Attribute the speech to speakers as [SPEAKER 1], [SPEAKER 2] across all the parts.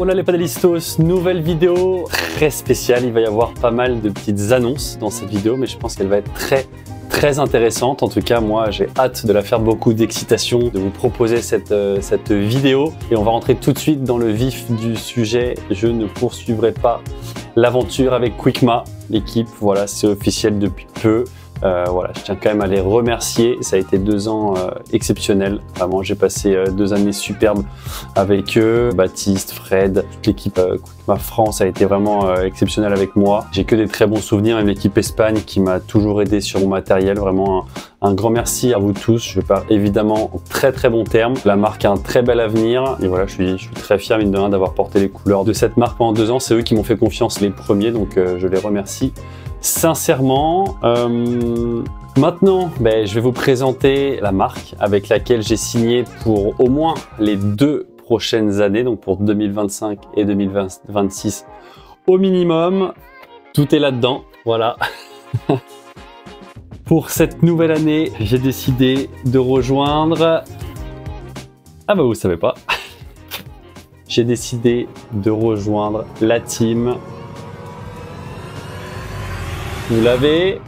[SPEAKER 1] Voilà les paddlistos, nouvelle vidéo très spéciale. Il va y avoir pas mal de petites annonces dans cette vidéo, mais je pense qu'elle va être très intéressante. En tout cas, moi, j'ai hâte de la faire, beaucoup d'excitation, de vous proposer cette vidéo. Et on va rentrer tout de suite dans le vif du sujet. Je ne poursuivrai pas l'aventure avec Quickma, l'équipe. Voilà, c'est officiel depuis peu. Voilà, je tiens quand même à les remercier. Ça a été 2 ans exceptionnels. Vraiment, j'ai passé 2 années superbes avec eux. Baptiste, Fred, toute l'équipe Quickma France a été vraiment exceptionnelle avec moi. J'ai que des très bons souvenirs. Même l'équipe Espagne qui m'a toujours aidé sur mon matériel. Vraiment un grand merci à vous tous. Je pars évidemment en très bon terme. La marque a un très bel avenir. Et voilà, je suis très fier, mine de rien, d'avoir porté les couleurs de cette marque pendant 2 ans. C'est eux qui m'ont fait confiance les premiers, donc je les remercie sincèrement. Maintenant, je vais vous présenter la marque avec laquelle j'ai signé pour au moins les 2 prochaines années, donc pour 2025 et 2026 au minimum. Tout est là-dedans, voilà. Pour cette nouvelle année, j'ai décidé de rejoindre... Ah bah vous savez pas. J'ai décidé de rejoindre la team. Vous l'avez.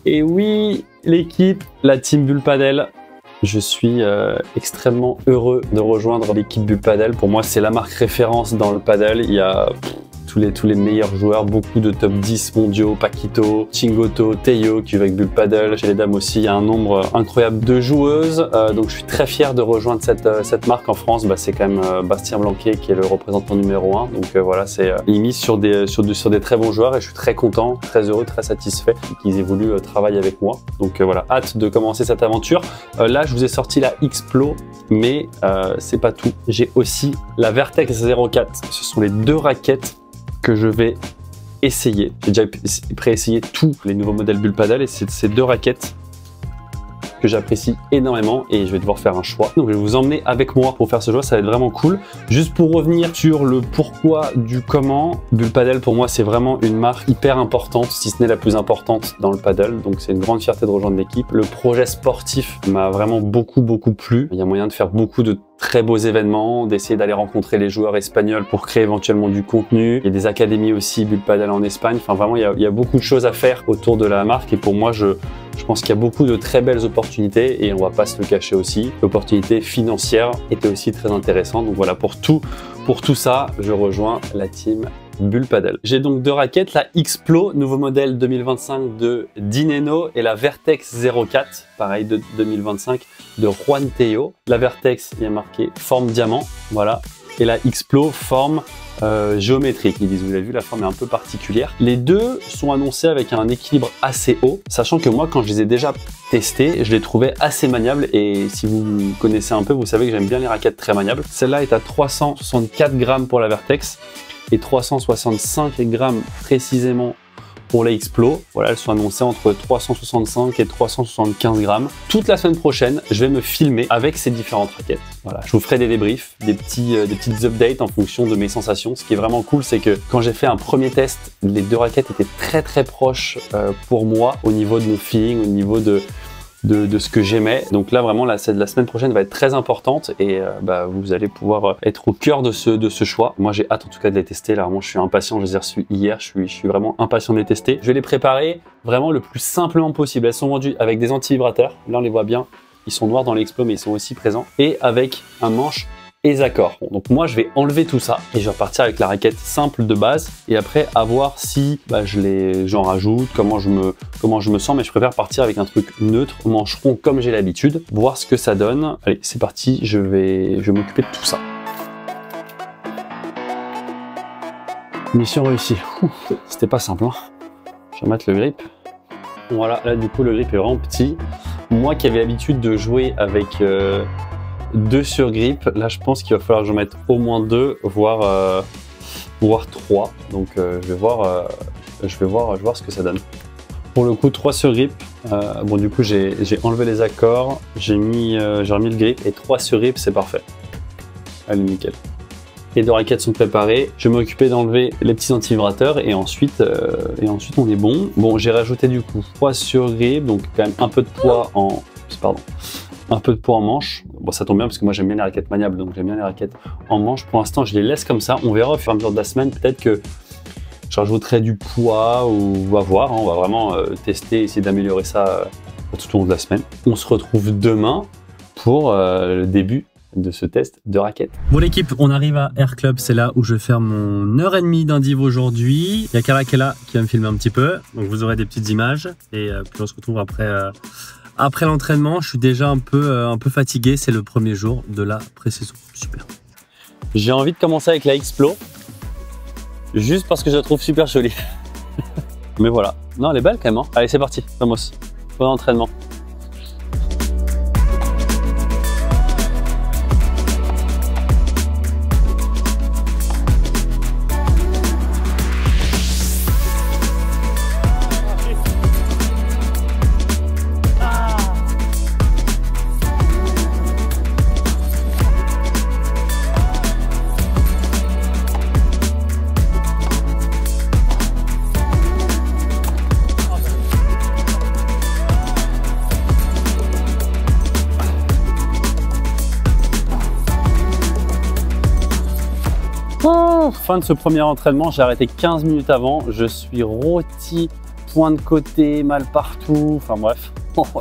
[SPEAKER 1] Et oui, l'équipe, la team Bull Paddle. Je suis extrêmement heureux de rejoindre l'équipe Bull Paddle. Pour moi, c'est la marque référence dans le paddle. Il y a tous les meilleurs joueurs, beaucoup de top 10 mondiaux, Paquito, Chingoto, Teyo qui joue avec Bull Paddle. Chez les dames aussi, il y a un nombre incroyable de joueuses. Donc je suis très fier de rejoindre cette marque en France. C'est quand même Bastien Blanquet qui est le représentant numéro 1. Donc voilà, c'est il mise sur des très bons joueurs et je suis très content, très heureux, très satisfait qu'ils aient voulu travailler avec moi. Donc voilà, hâte de commencer cette aventure. Là, je vous ai sorti la X-Plo, mais c'est pas tout. J'ai aussi la Vertex 04. Ce sont les 2 raquettes que je vais essayer. J'ai déjà pré-essayé tous les nouveaux modèles Bull Paddle et c'est ces 2 raquettes que j'apprécie énormément et je vais devoir faire un choix. Donc je vais vous emmener avec moi pour faire ce choix, ça va être vraiment cool. Juste pour revenir sur le pourquoi du comment, Bull Paddle pour moi c'est vraiment une marque hyper importante, si ce n'est la plus importante dans le paddle. Donc c'est une grande fierté de rejoindre l'équipe. Le projet sportif m'a vraiment beaucoup plu. Il y a moyen de faire beaucoup de très beaux événements, d'essayer d'aller rencontrer les joueurs espagnols pour créer éventuellement du contenu. Il y a des académies aussi Bull Paddle en Espagne. Enfin vraiment il y a beaucoup de choses à faire autour de la marque et pour moi je pense qu'il y a beaucoup de très belles opportunités et on va pas se le cacher aussi. L'opportunité financière était aussi très intéressante. Donc voilà, pour tout ça, je rejoins la team Bull Paddle. J'ai donc 2 raquettes, la X-Plo, nouveau modèle 2025 de Dineno et la Vertex 04, pareil de 2025 de Juan Teyo. La Vertex, il y a marqué forme diamant, voilà. Et la X-Plo, forme géométrique. Ils disent, vous l'avez vu, la forme est un peu particulière. Les 2 sont annoncés avec un équilibre assez haut, sachant que moi, quand je les ai déjà testés, je les trouvais assez maniables. Et si vous me connaissez un peu, vous savez que j'aime bien les raquettes très maniables. Celle-là est à 364 grammes pour la Vertex et 365 grammes précisément pour la X-Plo. Voilà, elles sont annoncées entre 365 et 375 grammes. Toute la semaine prochaine, je vais me filmer avec ces différentes raquettes. Voilà, je vous ferai des débriefs, des petites updates en fonction de mes sensations. Ce qui est vraiment cool, c'est que quand j'ai fait un premier test, les 2 raquettes étaient très proches pour moi au niveau de mon feeling, au niveau de ce que j'aimais. Donc là vraiment la semaine prochaine va être très importante et vous allez pouvoir être au cœur de ce choix. Moi j'ai hâte en tout cas de les tester. Là vraiment je suis impatient, je les ai reçus hier, je suis vraiment impatient de les tester. Je vais les préparer vraiment le plus simplement possible. Elles sont vendues avec des anti-vibrateurs, là on les voit bien, ils sont noirs dans l'X-Plo mais ils sont aussi présents, et avec un manche Exacor. Bon, donc moi je vais enlever tout ça et je vais repartir avec la raquette simple de base et après à voir si j'en rajoute, comment je me sens, mais je préfère partir avec un truc neutre, mancheron comme j'ai l'habitude, voir ce que ça donne. Allez, c'est parti, je vais m'occuper de tout ça. Mission réussie. C'était pas simple, hein. Je vais mettre le grip. Voilà, là du coup le grip est vraiment petit. Moi qui avais l'habitude de jouer avec 2 sur grip, là je pense qu'il va falloir que j'en mette au moins 2, voire 3. Donc je vais voir ce que ça donne. Pour le coup 3 sur grip, bon du coup j'ai enlevé les accords, j'ai remis le grip et 3 sur grip c'est parfait. Allez nickel. Les 2 raquettes sont préparées, je vais m'occuper d'enlever les petits antivibrateurs et ensuite on est bon. Bon j'ai rajouté du coup 3 sur grip, donc quand même un peu de poids en... Pardon. un peu de poids en manche. Bon, ça tombe bien parce que moi j'aime bien les raquettes maniables, donc j'aime bien les raquettes en manche. Pour l'instant, je les laisse comme ça. On verra au fur et à mesure de la semaine, peut-être que je rajouterai du poids ou on va voir. Hein. On va vraiment tester, essayer d'améliorer ça tout au long de la semaine. On se retrouve demain pour le début de ce test de raquette. Bon l'équipe, on arrive à Air Club, c'est là où je vais faire mon heure et demie d'un div aujourd'hui. Il y a Kara qui est là, qui va me filmer un petit peu, donc vous aurez des petites images et puis on se retrouve après l'entraînement. Je suis déjà un peu fatigué, c'est le premier jour de la pré-saison. Super. J'ai envie de commencer avec la X-Plo, juste parce que je la trouve super jolie. Mais voilà, non elle est belle quand même. Hein. Allez c'est parti, vamos, bon entraînement. Fin de ce premier entraînement, j'ai arrêté 15 minutes avant, je suis rôti, point de côté, mal partout, enfin bref,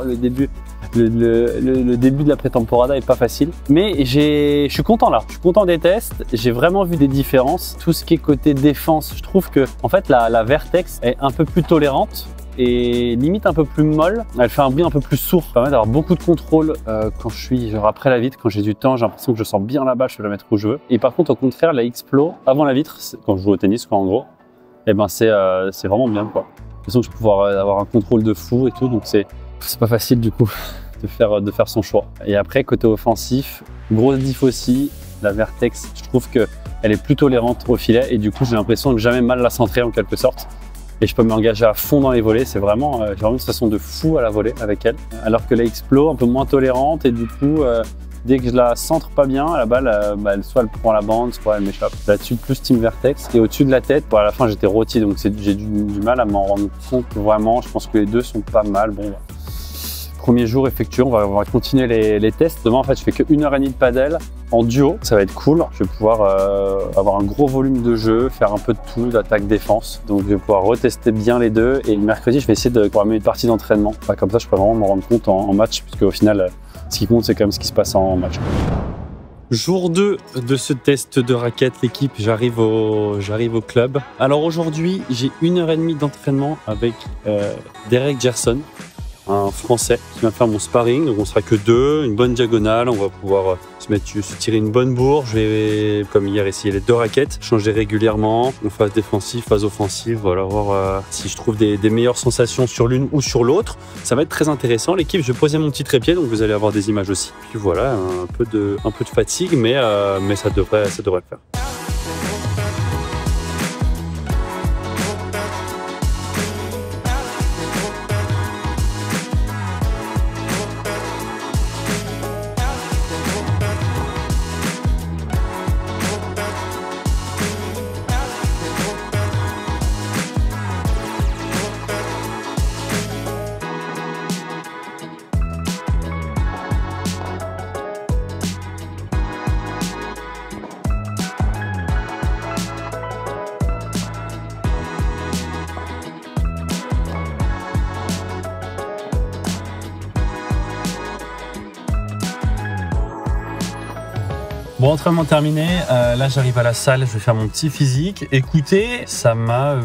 [SPEAKER 1] le début de la prétemporada est pas facile. Mais je suis content là, je suis content des tests, j'ai vraiment vu des différences. Tout ce qui est côté défense, je trouve que en fait la Vertex est un peu plus tolérante et limite un peu plus molle. Elle fait un bruit un peu plus sourd, ça permet d'avoir beaucoup de contrôle quand je suis genre après la vitre, quand j'ai du temps, j'ai l'impression que je sens bien la balle, je peux la mettre où je veux. Et par contre au contraire la X-Plo avant la vitre, quand je joue au tennis quoi en gros, et ben c'est vraiment bien quoi. J'ai l'impression que je peux pouvoir avoir un contrôle de fou et tout, donc c'est pas facile du coup de faire son choix. Et après côté offensif, grosse diff aussi, la Vertex, je trouve que elle est plus tolérante au filet et du coup j'ai l'impression de jamais mal la centrer en quelque sorte. Et je peux m'engager à fond dans les volées, c'est vraiment, j'ai vraiment une sensation de fou à la volée avec elle. Alors que la X-Plo, un peu moins tolérante et du coup, dès que je la centre pas bien, la balle, soit elle prend la bande, soit elle m'échappe. Là-dessus, plus Team Vertex. Et au-dessus de la tête, à la fin j'étais rôti, donc j'ai du mal à m'en rendre compte vraiment. Je pense que les deux sont pas mal. Bon, premier jour effectué, on va continuer les tests. Demain, en fait, je fais que 1h30 de padel en duo. Ça va être cool. Je vais pouvoir avoir un gros volume de jeu, faire un peu de tout, d'attaque-défense. Donc, je vais pouvoir retester bien les deux. Et le mercredi, je vais essayer de programmer une partie d'entraînement. Comme ça, je peux vraiment me rendre compte en match, puisque au final, ce qui compte, c'est quand même ce qui se passe en match. Jour 2 de ce test de raquette, l'équipe, j'arrive au club. Alors aujourd'hui, j'ai 1h30 d'entraînement avec Derek Gerson, un Français qui va faire mon sparring, donc on sera que deux, une bonne diagonale, on va pouvoir se tirer une bonne bourre. Je vais, comme hier, essayer les deux raquettes, changer régulièrement, en phase défensive, phase offensive, voilà, voir si je trouve des meilleures sensations sur l'une ou sur l'autre. Ça va être très intéressant. L'équipe, je vais poser mon petit trépied, donc vous allez avoir des images aussi. Puis voilà, un peu de fatigue, mais ça devrait le faire. Bon, entraînement terminé, là j'arrive à la salle, je vais faire mon petit physique. Écoutez, ça m'a...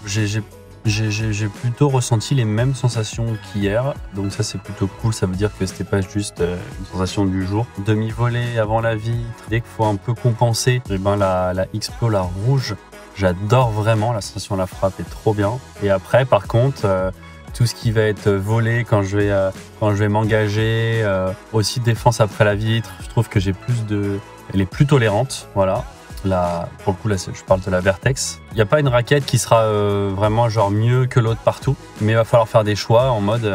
[SPEAKER 1] j'ai plutôt ressenti les mêmes sensations qu'hier, donc ça c'est plutôt cool, ça veut dire que c'était pas juste une sensation du jour. Demi-volée avant la vitre, dès qu'il faut un peu compenser, et ben la X-Plo, la rouge, j'adore vraiment, la sensation de la frappe est trop bien. Et après par contre, tout ce qui va être volé quand je vais m'engager, aussi défense après la vitre, je trouve que elle est plus tolérante, voilà. Là, pour le coup, là, je parle de la Vertex. Il n'y a pas une raquette qui sera vraiment genre mieux que l'autre partout, mais il va falloir faire des choix en mode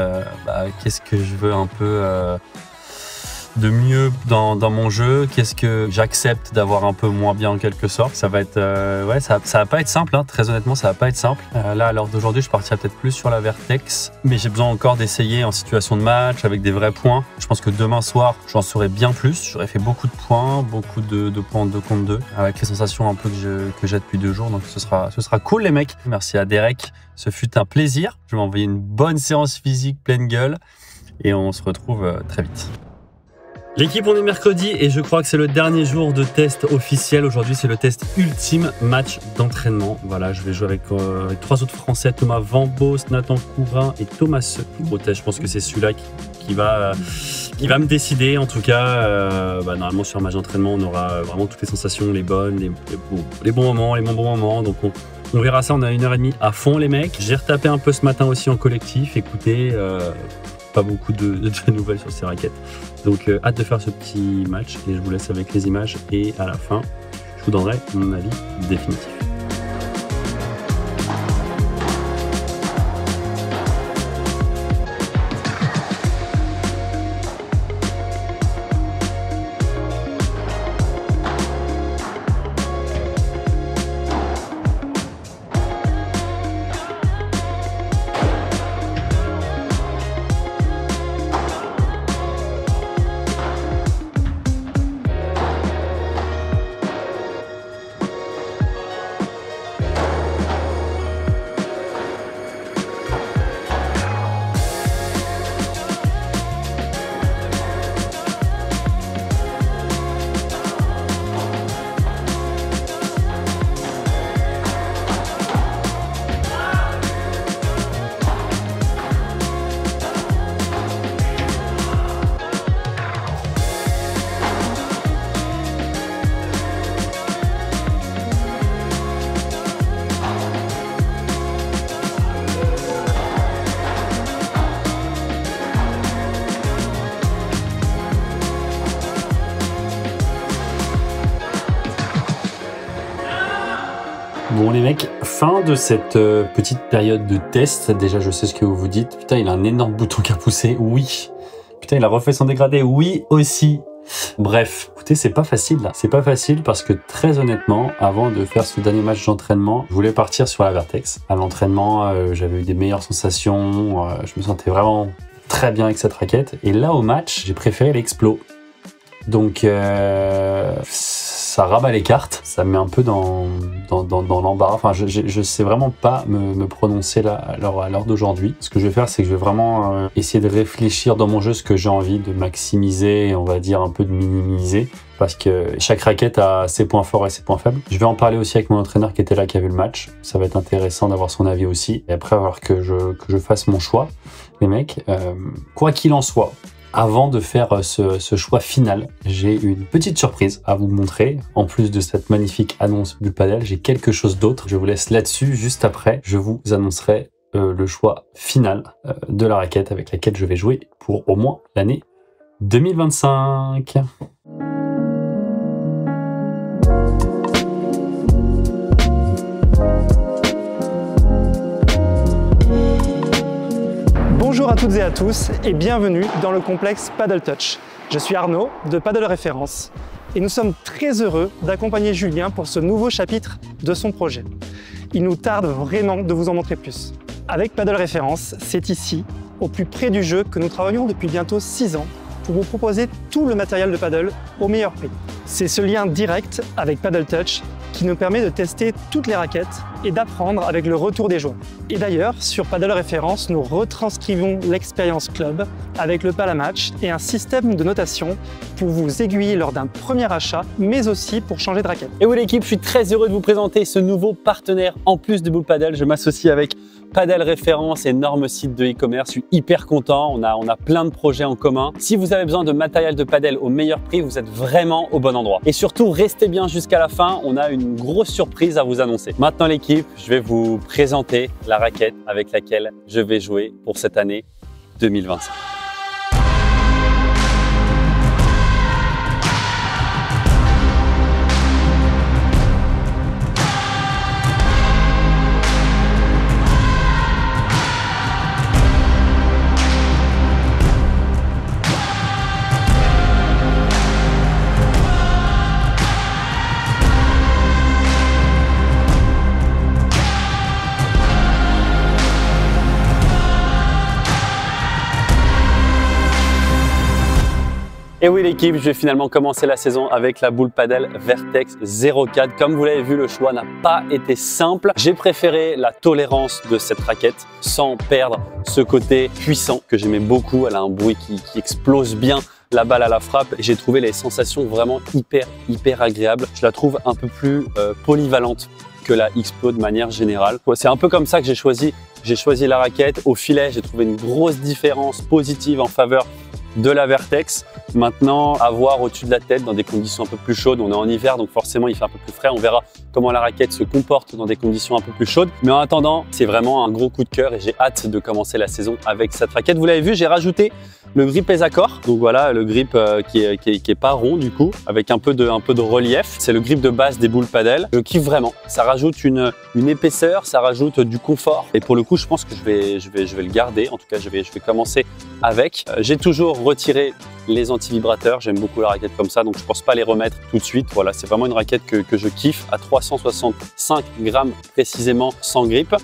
[SPEAKER 1] qu'est-ce que je veux un peu de mieux dans mon jeu, qu'est-ce que j'accepte d'avoir un peu moins bien en quelque sorte. Ça va être, ça va pas être simple, hein. Très honnêtement, ça va pas être simple. Là, à l'heure d'aujourd'hui, je partirai peut-être plus sur la Vertex, mais j'ai besoin encore d'essayer en situation de match avec des vrais points. Je pense que demain soir, j'en saurai bien plus. J'aurai fait beaucoup de points, beaucoup de points en 2 contre 2, avec les sensations un peu que j'ai depuis 2 jours. Donc ce sera cool les mecs. Merci à Derek, ce fut un plaisir. Je vais m'envoyer une bonne séance physique pleine gueule et on se retrouve très vite. L'équipe, on est mercredi et je crois que c'est le dernier jour de test officiel. Aujourd'hui, c'est le test ultime match d'entraînement. Voilà, je vais jouer avec 3 autres Français, Thomas Vambos, Nathan Courin et Thomas Seu. Je pense que c'est celui-là qui va me décider. En tout cas, normalement, sur un match d'entraînement, on aura vraiment toutes les sensations, les bonnes, les bons moments, les moins bons moments. Donc, on verra ça. On a 1h30 à fond, les mecs. J'ai retapé un peu ce matin aussi en collectif. Écoutez, pas beaucoup de nouvelles sur ces raquettes. Donc hâte de faire ce petit match et je vous laisse avec les images et à la fin je vous donnerai mon avis définitif. Bon les mecs, fin de cette petite période de test. Déjà je sais ce que vous vous dites. Putain, il a un énorme bouton qui a poussé. Oui. Putain, il a refait son dégradé. Oui aussi. Bref, écoutez, c'est pas facile là. C'est pas facile parce que très honnêtement, avant de faire ce dernier match d'entraînement, je voulais partir sur la Vertex. À l'entraînement, j'avais eu des meilleures sensations. Je me sentais vraiment très bien avec cette raquette. Et là au match, j'ai préféré l'Explo. Donc ça rabat les cartes, ça me met un peu dans l'embarras. Enfin, je sais vraiment pas me prononcer là à l'heure d'aujourd'hui. Ce que je vais faire, c'est que je vais vraiment essayer de réfléchir dans mon jeu ce que j'ai envie de maximiser, on va dire un peu de minimiser, parce que chaque raquette a ses points forts et ses points faibles. Je vais en parler aussi avec mon entraîneur qui était là, qui a vu le match. Ça va être intéressant d'avoir son avis aussi. Et après, il va falloir que je fasse mon choix, les mecs. Quoi qu'il en soit, avant de faire ce choix final, j'ai une petite surprise à vous montrer. En plus de cette magnifique annonce Bull Padel, j'ai quelque chose d'autre. Je vous laisse là-dessus. Juste après, je vous annoncerai le choix final de la raquette avec laquelle je vais jouer pour au moins l'année 2025.
[SPEAKER 2] Bonjour à toutes et à tous et bienvenue dans le complexe Padel Touch. Je suis Arnaud de Padel Référence et nous sommes très heureux d'accompagner Julien pour ce nouveau chapitre de son projet. Il nous tarde vraiment de vous en montrer plus. Avec Padel Référence, c'est ici, au plus près du jeu, que nous travaillons depuis bientôt 6 ans pour vous proposer tout le matériel de paddle au meilleur prix. C'est ce lien direct avec Padel Touch qui nous permet de tester toutes les raquettes et d'apprendre avec le retour des joueurs. Et d'ailleurs, sur Padel Référence, nous retranscrivons l'expérience club avec le Palamatch et un système de notation pour vous aiguiller lors d'un premier achat, mais aussi pour changer de raquette.
[SPEAKER 1] Et oui l'équipe, je suis très heureux de vous présenter ce nouveau partenaire en plus de Bull Padel. Je m'associe avec Padel Référence, énorme site de e-commerce. Je suis hyper content. On a plein de projets en commun. Si vous avez besoin de matériel de padel au meilleur prix, vous êtes vraiment au bon endroit. Et surtout, restez bien jusqu'à la fin. On a une grosse surprise à vous annoncer. Maintenant l'équipe, je vais vous présenter la raquette avec laquelle je vais jouer pour cette année 2025. Et oui l'équipe, je vais finalement commencer la saison avec la boule padel Vertex 04. Comme vous l'avez vu, le choix n'a pas été simple. J'ai préféré la tolérance de cette raquette sans perdre ce côté puissant que j'aimais beaucoup. Elle a un bruit qui explose bien la balle à la frappe. J'ai trouvé les sensations vraiment hyper agréables. Je la trouve un peu plus polyvalente que la X-Pro de manière générale. C'est un peu comme ça que j'ai choisi la raquette. Au filet, j'ai trouvé une grosse différence positive en faveur de la Vertex. Maintenant, à voir au-dessus de la tête dans des conditions un peu plus chaudes. On est en hiver, donc forcément, il fait un peu plus frais. On verra comment la raquette se comporte dans des conditions un peu plus chaudes. Mais en attendant, c'est vraiment un gros coup de cœur et j'ai hâte de commencer la saison avec cette raquette. Vous l'avez vu, j'ai rajouté le grip les accords. Donc voilà, le grip qui est pas rond du coup, avec un peu de relief. C'est le grip de base des boules padel. Je kiffe vraiment. Ça rajoute une épaisseur, ça rajoute du confort. Et pour le coup, je pense que je vais le garder. En tout cas, je vais commencer avec. J'ai toujours retiré les anti-vibrateurs. J'aime beaucoup la raquette comme ça, donc je pense pas les remettre tout de suite. Voilà, c'est vraiment une raquette que je kiffe à 365 grammes précisément sans grip.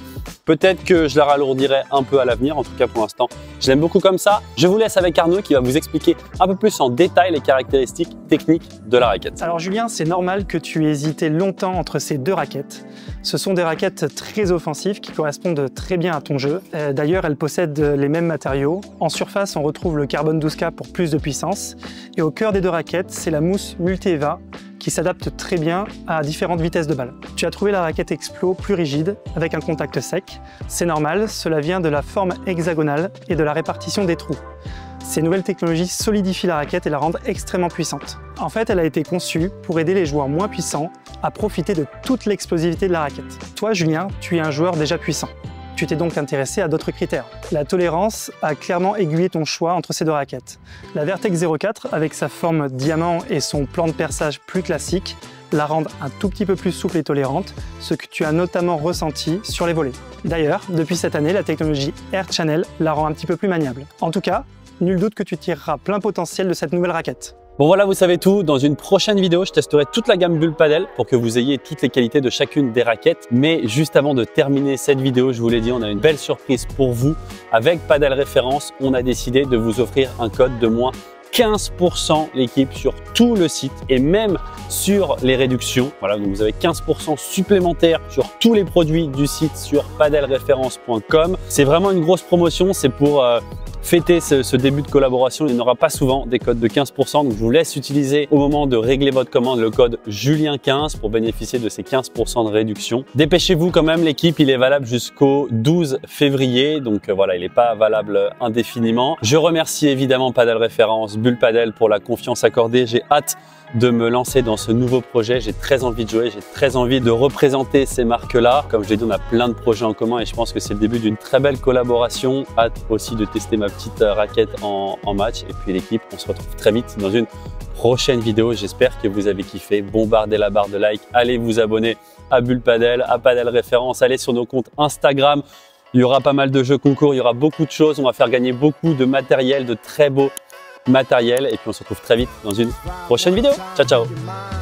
[SPEAKER 1] Peut-être que je la ralourdirai un peu à l'avenir. En tout cas, pour l'instant, je l'aime beaucoup comme ça. Je vous laisse avec Arnaud qui va vous expliquer un peu plus en détail les caractéristiques techniques de la raquette.
[SPEAKER 2] Alors Julien, c'est normal que tu aies hésité longtemps entre ces deux raquettes. Ce sont des raquettes très offensives qui correspondent très bien à ton jeu. D'ailleurs, elles possèdent les mêmes matériaux. En surface, on retrouve le carbone 12K pour plus de puissance. Et au cœur des deux raquettes, c'est la mousse Multi-Eva qui s'adapte très bien à différentes vitesses de balle. Tu as trouvé la raquette Explo plus rigide, avec un contact sec. C'est normal, cela vient de la forme hexagonale et de la répartition des trous. Ces nouvelles technologies solidifient la raquette et la rendent extrêmement puissante. En fait, elle a été conçue pour aider les joueurs moins puissants à profiter de toute l'explosivité de la raquette. Toi, Julien, tu es un joueur déjà puissant. Tu t'es donc intéressé à d'autres critères. La tolérance a clairement aiguillé ton choix entre ces deux raquettes. La Vertex 04, avec sa forme diamant et son plan de perçage plus classique, la rendent un tout petit peu plus souple et tolérante, ce que tu as notamment ressenti sur les volets. D'ailleurs, depuis cette année, la technologie Air Channel la rend un petit peu plus maniable. En tout cas, nul doute que tu tireras plein potentiel de cette nouvelle raquette.
[SPEAKER 1] Bon voilà, vous savez tout. Dans une prochaine vidéo, je testerai toute la gamme bulle padel pour que vous ayez toutes les qualités de chacune des raquettes. Mais juste avant de terminer cette vidéo, je vous l'ai dit, on a une belle surprise pour vous. Avec Padel Référence, on a décidé de vous offrir un code de moins 15% l'équipe sur tout le site et même sur les réductions. Voilà, donc vous avez 15% supplémentaires sur tous les produits du site sur padelreference.com. C'est vraiment une grosse promotion, c'est pour fêter ce début de collaboration. Il n'y aura pas souvent des codes de 15%, donc je vous laisse utiliser au moment de régler votre commande le code Julien15 pour bénéficier de ces 15% de réduction. Dépêchez-vous quand même, l'équipe, il est valable jusqu'au 12 février, donc voilà, il n'est pas valable indéfiniment. Je remercie évidemment Padel Référence, Bulle Padel pour la confiance accordée. J'ai hâte de me lancer dans ce nouveau projet. J'ai très envie de jouer, j'ai très envie de représenter ces marques-là. Comme je l'ai dit, on a plein de projets en commun et je pense que c'est le début d'une très belle collaboration. Hâte aussi de tester ma petite raquette en match. Et puis l'équipe, on se retrouve très vite dans une prochaine vidéo. J'espère que vous avez kiffé. Bombardez la barre de like. Allez vous abonner à Bulle Padel, à Padel Référence. Allez sur nos comptes Instagram. Il y aura pas mal de jeux concours, il y aura beaucoup de choses. On va faire gagner beaucoup de matériel, de très beau matériel. Et puis on se retrouve très vite dans une prochaine vidéo. Ciao, ciao!